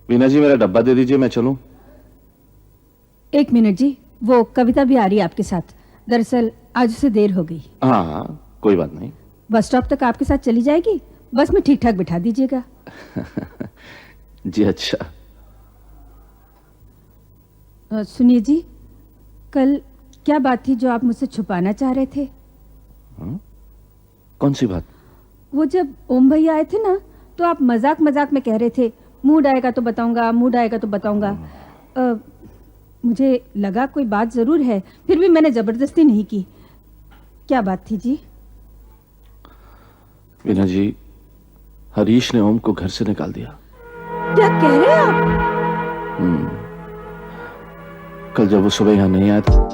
वीना जी, मेरा डब्बा दे दीजिए, मैं चलूं। एक मिनट जी, वो कविता भी आ रही है आपके साथ। दरअसल आज उसे देर हो गई। हाँ हाँ, कोई बात नहीं। बस स्टॉप तक आपके साथ चली जाएगी, बस में ठीक ठाक बिठा दीजिएगा। जी अच्छा। सुनिए जी, कल क्या बात थी जो आप मुझसे छुपाना चाह रहे थे? कौन सी बात? वो जब ओम भैया आए थे ना, तो आप मजाक मजाक में कह रहे थे मूड आएगा तो बताऊंगा, मूड आएगा तो बताऊंगा। मुझे लगा कोई बात जरूर है, फिर भी मैंने जबरदस्ती नहीं की। क्या बात थी जी? वीना जी, हरीश ने ओम को घर से निकाल दिया। क्या कह रहे हैं आप? कल जब वो सुबह यहां नहीं आया था,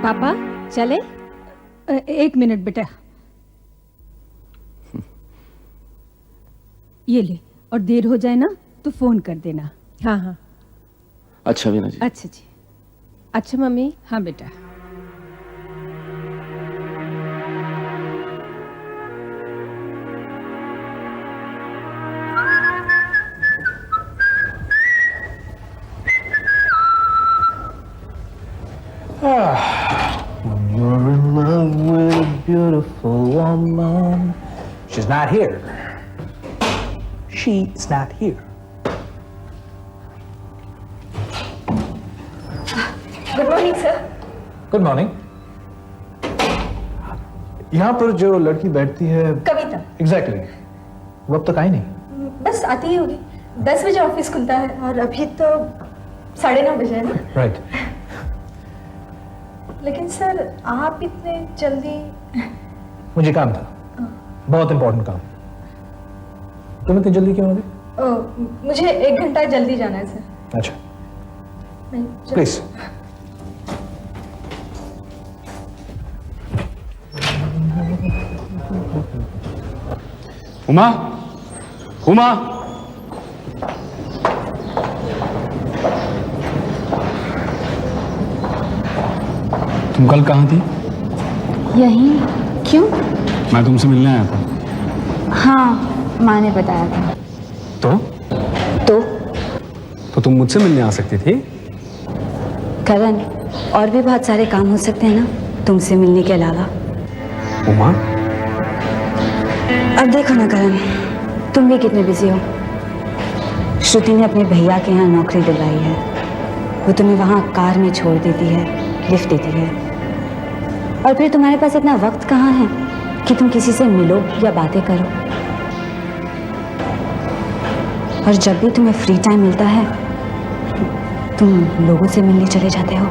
पापा चले? एक मिनट बेटा, ये ले, और देर हो जाए ना तो फोन कर देना। हाँ हाँ। अच्छा वीना जी। अच्छा जी। अच्छा मम्मी। हाँ बेटा। When you're in love with a beautiful woman, she's not here. She's not here. Good morning sir. Good morning. यहाँ पर जो लड़की बैठती है कविता। एग्जैक्टली वो अब तक आई नहीं। बस आती ही होगी, 10 बजे ऑफिस खुलता है और अभी तो 9:30 बजे है ना। राइट। लेकिन सर आप इतने जल्दी? मुझे काम था, बहुत इंपॉर्टेंट काम। तुम इतनी जल्दी क्यों आ गई? मुझे 1 घंटा जल्दी जाना है सर। अच्छा प्लीज। उमा, उमा, तुम कल कहाँ थी? यहीं। क्यों? मैं तुमसे मिलने आया था। हाँ, माँ ने बताया था। तो तो तुम मुझसे मिलने आ सकती थी। करण, और भी बहुत सारे काम हो सकते हैं ना तुमसे मिलने के अलावा। उमा, अब देखो ना करण, तुम भी कितने बिजी हो। श्रुति ने अपने भैया के यहाँ नौकरी दिलवाई है। वो तुम्हें वहाँ कार में छोड़ देती है, लिफ्ट देती है, और फिर तुम्हारे पास इतना वक्त कहाँ है कि तुम किसी से मिलो या बातें करो। और जब भी तुम्हें फ्री टाइम मिलता है तुम लोगों से मिलने चले जाते हो।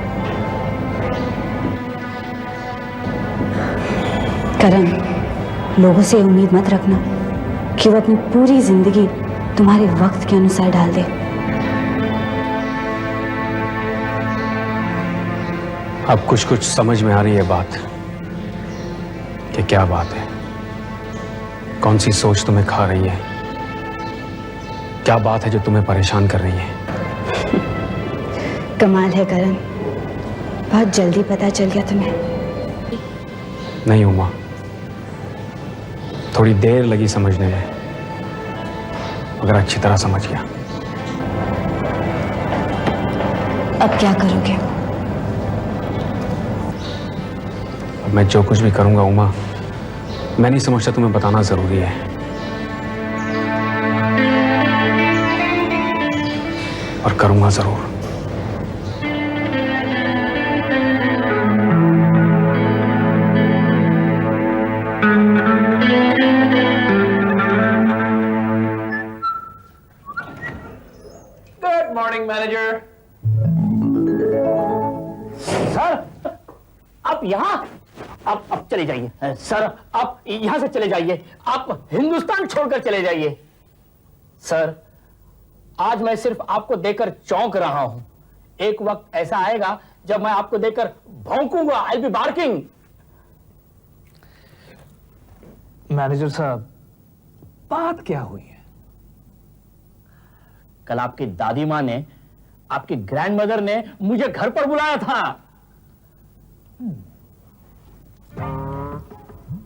करण, लोगों से उम्मीद मत रखना कि वो अपनी पूरी जिंदगी तुम्हारे वक्त के अनुसार डाल दे। अब कुछ कुछ समझ में आ रही है बात कि क्या बात है, कौन सी सोच तुम्हें खा रही है, क्या बात है जो तुम्हें परेशान कर रही है। कमाल है करण, बहुत जल्दी पता चल गया तुम्हें। नहीं उमा, थोड़ी देर लगी समझने में, मगर अच्छी तरह समझ गया। अब क्या करोगे? अब मैं जो कुछ भी करूंगा उमा, मैं नहीं समझता तुम्हें बताना जरूरी है। और करूंगा जरूर। Good morning manager. सर आप यहाँ आप चले जाइए। सर आप यहाँ से चले जाइए, आप हिंदुस्तान छोड़कर चले जाइए। सर आज मैं सिर्फ आपको देखकर चौंक रहा हूं, एक वक्त ऐसा आएगा जब मैं आपको देखकर भौंकूंगा। आई बी बार्किंग। मैनेजर साहब, बात क्या हुई है? कल आपकी दादी माँ ने, आपकी ग्रैंडमदर ने मुझे घर पर बुलाया था।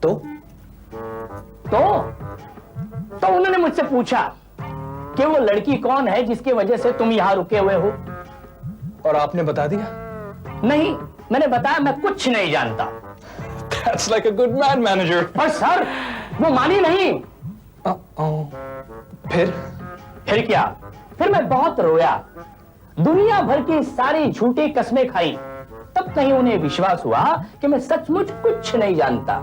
तो उन्होंने मुझसे पूछा कि वो लड़की कौन है जिसकी वजह से तुम यहां रुके हुए हो। और आपने बता दिया? नहीं, मैंने बताया मैं कुछ नहीं जानता। That's like a good man, manager. पर सर वो मानी नहीं। फिर क्या? फिर मैं बहुत रोया, दुनिया भर की सारी झूठी कस्में खाई, तब कहीं उन्हें विश्वास हुआ कि मैं सचमुच कुछ नहीं जानता।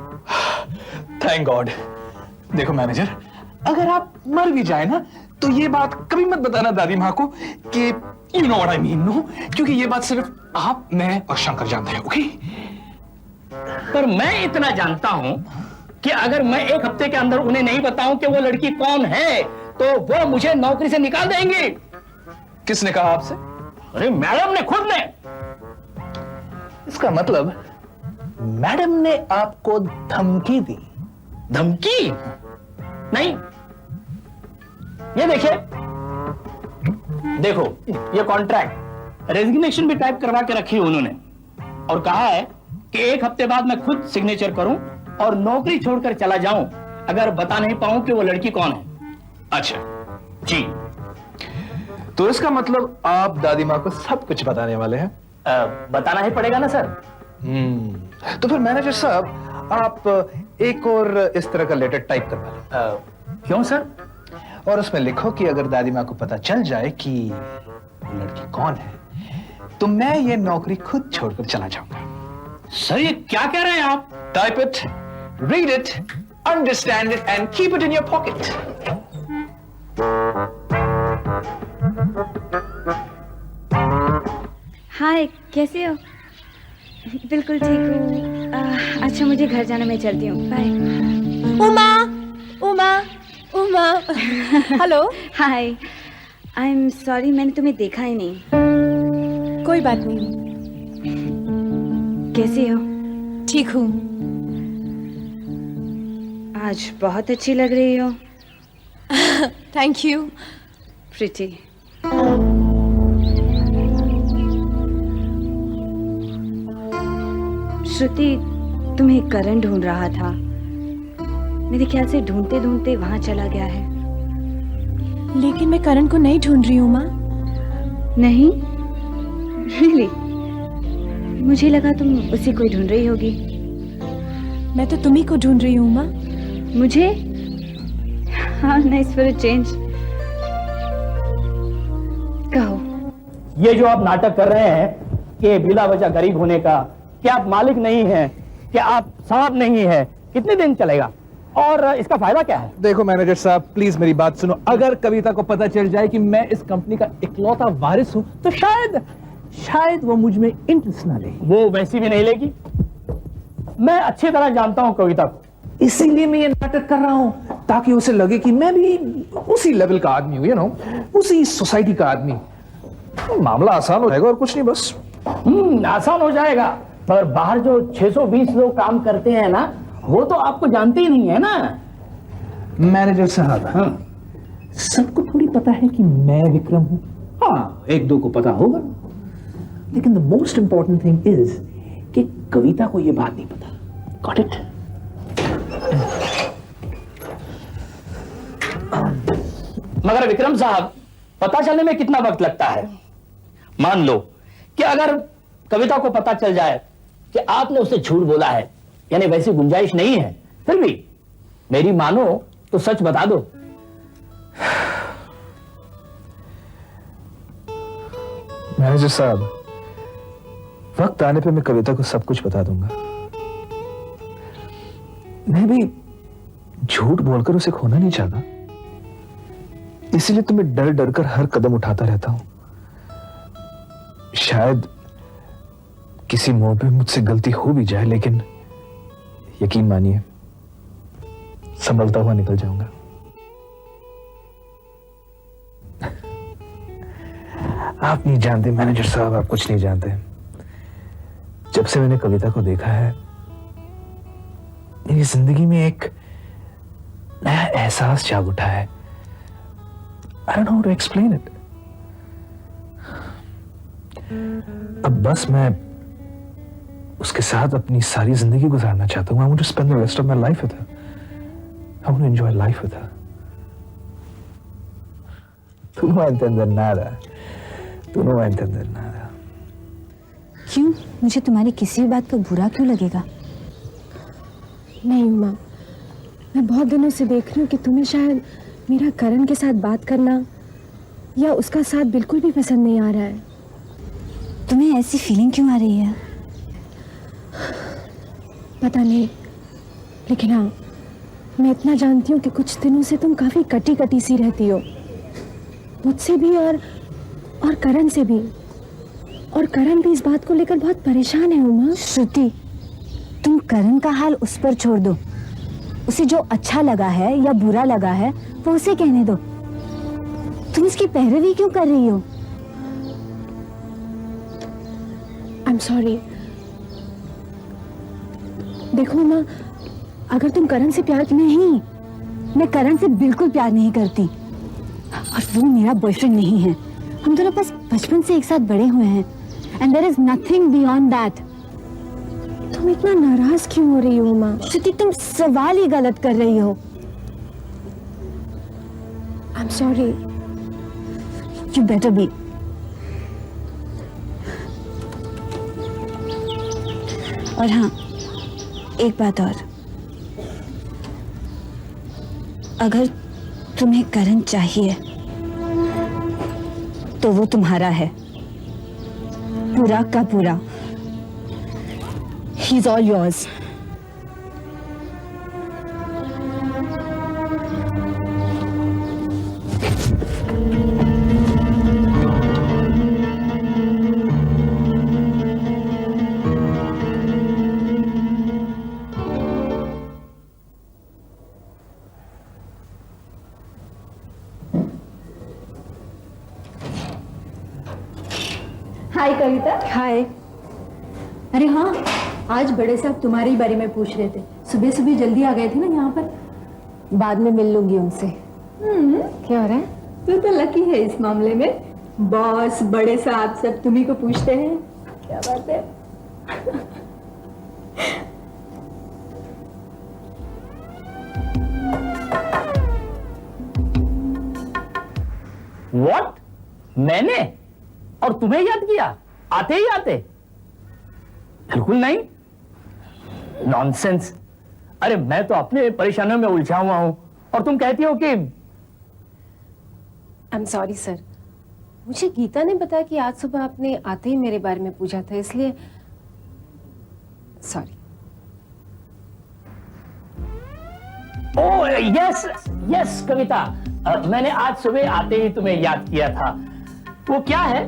Thank God. देखो मैनेजर, अगर आप मर भी जाए ना तो ये बात कभी मत बताना दादी माँ को कि you know what I mean, no, क्योंकि ये बात सिर्फ आप, मैं और शंकर जानते हैं, ओके? पर मैं इतना जानता हूं कि अगर मैं एक हफ्ते के अंदर उन्हें नहीं बताऊं कि वो लड़की कौन है तो वो मुझे नौकरी से निकाल देंगे। किसने कहा आपसे? अरे मैडम ने, खुद ने। इसका मतलब मैडम ने आपको धमकी दी? धमकी नहीं, ये देखिए, देखो ये कॉन्ट्रैक्ट, रेजिग्नेशन भी टाइप करवा के रखी उन्होंने और कहा है कि एक हफ्ते बाद मैं खुद सिग्नेचर करूं और नौकरी छोड़कर चला जाऊं अगर बता नहीं पाऊं कि वो लड़की कौन है। अच्छा जी। तो इसका मतलब आप दादी माँ को सब कुछ बताने वाले हैं? बताना ही पड़ेगा ना सर। तो फिर मैनेजर साहब, आप एक और इस तरह का लेटर टाइप करवा लो। क्यों सर? और उसमें लिखो कि अगर दादी माँ को पता चल जाए कि वो लड़की कौन है तो मैं ये नौकरी खुद छोड़कर चला जाऊंगा। सर ये क्या कह रहे हैं आप? Type it, read it, understand it and keep it in your pocket. Hi, कैसे हो? बिल्कुल ठीक हूँ। अच्छा मुझे घर जाना, मैं चलती हूँ, bye. Uma, Uma, Uma. Hello. Hi, I am sorry, मैंने तुम्हें देखा ही नहीं। कोई बात नहीं, कैसी हो? ठीक हूँ। आज बहुत अच्छी लग रही हो। Thank you. प्रिटी। श्रुति, तुम्हें करण ढूंढ रहा था। मेरे ख्याल से ढूंढते ढूंढते वहां चला गया है। लेकिन मैं करण को नहीं ढूंढ रही हूँ माँ। नहीं? रियली? मुझे लगा तुम उसी को ढूंढ रही होगी। मैं तो तुम्ही को ढूंढ रही हूँ माँ। मुझे? हाँ, नाइस फॉर अ चेंज। कहो। ये जो आप नाटक कर रहे हैं कि बिला वजह गरीब होने का, कि आप मालिक नहीं हैं, कि आप साहब नहीं हैं, कितने दिन चलेगा और इसका फायदा क्या है? देखो मैनेजर साहब, प्लीज मेरी बात सुनो। अगर कविता को पता चल जाए कि मैं इस कंपनी का इकलौता वारिस हूं तो शायद वो मुझ में इंटरेस्ट ना ले। वो वैसी भी नहीं लेगी। मैं अच्छी तरह जानता हूं कविता को, इसीलिए मैं ये नाटक कर रहा हूं ताकि उसे लगे कि मैं भी उसी लेवल का आदमी हूं, यू नो, उसी सोसाइटी का आदमी। मामला आसान हो जाएगा और कुछ नहीं, बस। आसान हो जाएगा, पर बाहर जो 620 लोग काम करते हैं ना, वो तो आपको जानते ही नहीं है ना। मैनेजर साहब, सबको थोड़ी पता है कि मैं विक्रम हूं। हाँ, एक दो को पता होगा, लेकिन the most important thing is कि कविता को यह बात नहीं पता। Got it? मगर विक्रम साहब, पता चलने में कितना वक्त लगता है? मान लो कि अगर कविता को पता चल जाए कि आपने उसे झूठ बोला है, यानी वैसी गुंजाइश नहीं है, फिर भी मेरी मानो तो सच बता दो। मैनेजर साहब, वक्त आने पे मैं कविता को सब कुछ बता दूंगा। मैं भी झूठ बोलकर उसे खोना नहीं चाहता, इसीलिए तो मैं डर डर कर हर कदम उठाता रहता हूं। शायद किसी मोड़ पे मुझसे गलती हो भी जाए, लेकिन यकीन मानिए संभलता हुआ निकल जाऊंगा। आप नहीं जानते मैनेजर साहब, आप कुछ नहीं जानते। जब से मैंने कविता को देखा है, मेरी जिंदगी में एक नया एहसास जाग उठा है। I don't know how to explain it. अब बस मैं उसके साथ अपनी सारी जिंदगी गुजारना चाहता हूँ। I want to spend the rest of my life with her. I want to enjoy life with her. Tú no entiendes nada. Tú no entiendes nada. क्यों? मुझे तुम्हारी किसी भी बात का बुरा क्यों लगेगा? नहीं उमा, मैं बहुत दिनों से देख रही हूँ कि तुम्हें शायद मेरा करण के साथ बात करना या उसका साथ बिल्कुल भी पसंद नहीं आ रहा है। तुम्हें ऐसी फीलिंग क्यों आ रही है? पता नहीं, लेकिन हाँ, मैं इतना जानती हूँ कि कुछ दिनों से तुम काफी कटी कटी सी रहती हो, मुझसे भी और करण से भी। और करण भी इस बात को लेकर बहुत परेशान है उमा। श्रुति, तुम करण का हाल उस पर छोड़ दो। उसे जो अच्छा लगा है या बुरा लगा है वो उसे कहने दो। तुम इसकी पैरवी क्यों कर रही हो? I'm sorry। देखो उमा, अगर तुम करण से प्यार नहीं, मैं करण से बिल्कुल प्यार नहीं करती, और वो मेरा बॉयफ्रेंड नहीं है। हम दोनों बस बचपन से एक साथ बड़े हुए हैं, and there is nothing beyond that। तुम इतना नाराज क्यों हो रही हो उमा? श्रुति, तुम सवाल ही गलत कर रही हो। I'm sorry। You better be। और हाँ, एक बात और, अगर तुम्हें करण चाहिए तो वो तुम्हारा है, पूरा का पूरा। He's all yours। हाय कविता। हाय। अरे हाँ, आज बड़े साहब तुम्हारे ही बारे में पूछ रहे थे। सुबह सुबह जल्दी आ गए थे ना यहाँ पर। बाद में मिल लूंगी उनसे। क्या हो रहा है? तू तो लकी है इस मामले में। बॉस, बड़े साहब सब तुम्ही को पूछते हैं। क्या बात है। What? मैंने और तुम्हें याद किया आते ही आते? बिल्कुल नहीं, नॉनसेंस। अरे मैं तो अपने परेशानियों में उलझा हुआ हूं और तुम कहती हो कि I'm sorry सर, मुझे गीता ने बताया कि आज सुबह आपने आते ही मेरे बारे में पूछा था, इसलिए सॉरी। ओह यस यस कविता, मैंने आज सुबह आते ही तुम्हें याद किया था। वो क्या है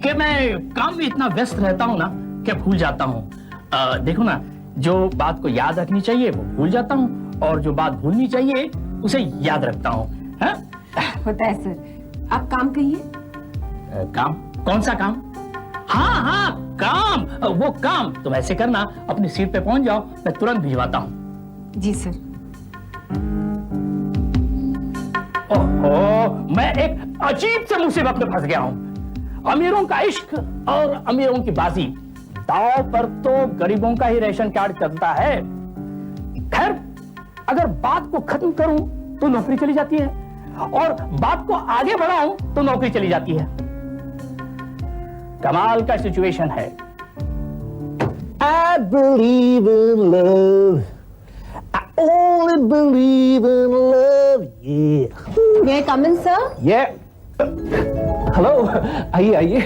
कि मैं काम में इतना व्यस्त रहता हूं ना कि भूल जाता हूं। देखो ना, जो बात को याद रखनी चाहिए वो भूल जाता हूं, और जो बात भूलनी चाहिए उसे याद रखता हूं। होता है सर। आप काम कहिए। काम? कौन सा काम? हाँ हाँ काम, वो काम तुम ऐसे करना, अपनी सीट पे पहुंच जाओ, मैं तुरंत भिजवाता हूं। जी सर। ओहो, मैं एक अजीब से मुसीबत में फंस गया हूं। अमीरों का इश्क और अमीरों की बाजी, दांव पर तो गरीबों का ही रेशन कार्ड चलता है। खैर, अगर बात को खत्म करूं तो नौकरी चली जाती है, और बात को आगे बढ़ाऊं तो नौकरी चली जाती है। कमाल का सिचुएशन है। I believe in love. I only believe in love. Yeah. May I come in, sir? Yeah. Hello, आइए आइए।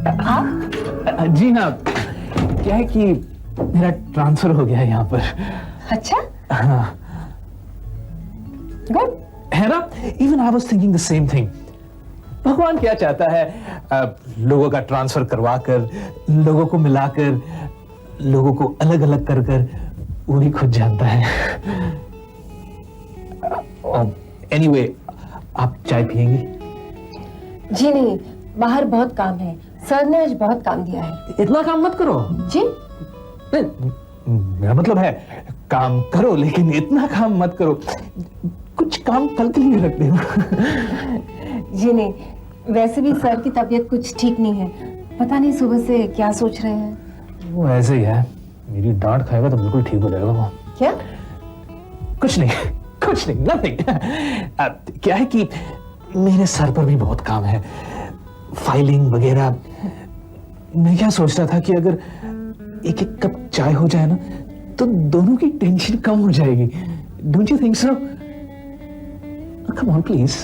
जी हाँ, क्या है कि मेरा ट्रांसफर हो गया है यहाँ पर। अच्छा, हाँ, गुड। है ना? Even I was thinking the same thing. भगवान क्या चाहता है, लोगों का ट्रांसफर करवा कर, लोगों को मिलाकर, लोगों को अलग अलग कर कर, वही खुद जानता है। एनीवे, आप चाय पियेंगी? जी नहीं, बाहर बहुत काम है, सर ने आज बहुत काम दिया है। इतना काम मत करो। जी नहीं, मेरा मतलब है काम करो, लेकिन इतना काम मत करो। कुछ काम कल के लिए रख देना। जी नहीं, वैसे भी सर की तबीयत कुछ ठीक नहीं है, पता नहीं सुबह से क्या सोच रहे हैं। वो ऐसे ही है, मेरी डांट खाएगा तो बिल्कुल ठीक हो जाएगा वो। क्या? कुछ नहीं, कुछ नहीं, नथिंग। क्या है कि मेरे सर पर भी बहुत काम है, फाइलिंग वगैरह। मैं क्या सोच रहा था कि अगर एक एक कप चाय हो जाए ना, तो दोनों की टेंशन कम हो जाएगी। Don't you think so? Come on please,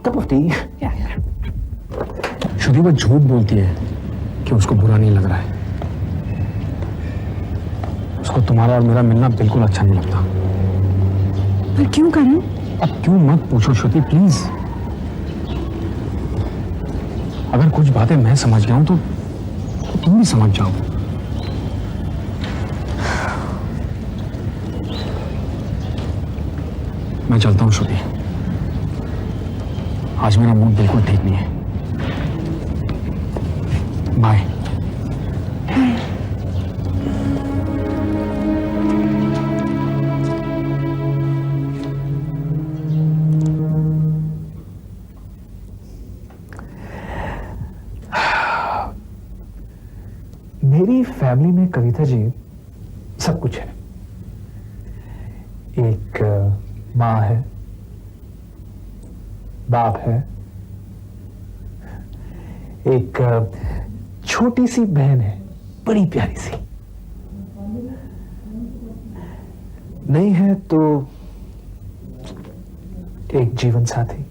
cup of tea. Shruti वो झूठ बोलती है कि उसको बुरा नहीं लग रहा है। उसको तुम्हारा और मेरा मिलना बिल्कुल अच्छा नहीं लगता। पर क्यों करण? अब क्यों मत पूछो श्रुति, प्लीज। अगर कुछ बातें मैं समझ गया हूं तो तुम भी समझ जाओ। मैं चलता हूं श्रुति, आज मेरा मूड बिल्कुल ठीक नहीं है। बाय। मेरी फैमिली में कविता जी सब कुछ है। एक माँ है, बाप है, एक छोटी सी बहन है, बड़ी प्यारी सी। नहीं है तो एक जीवन साथी।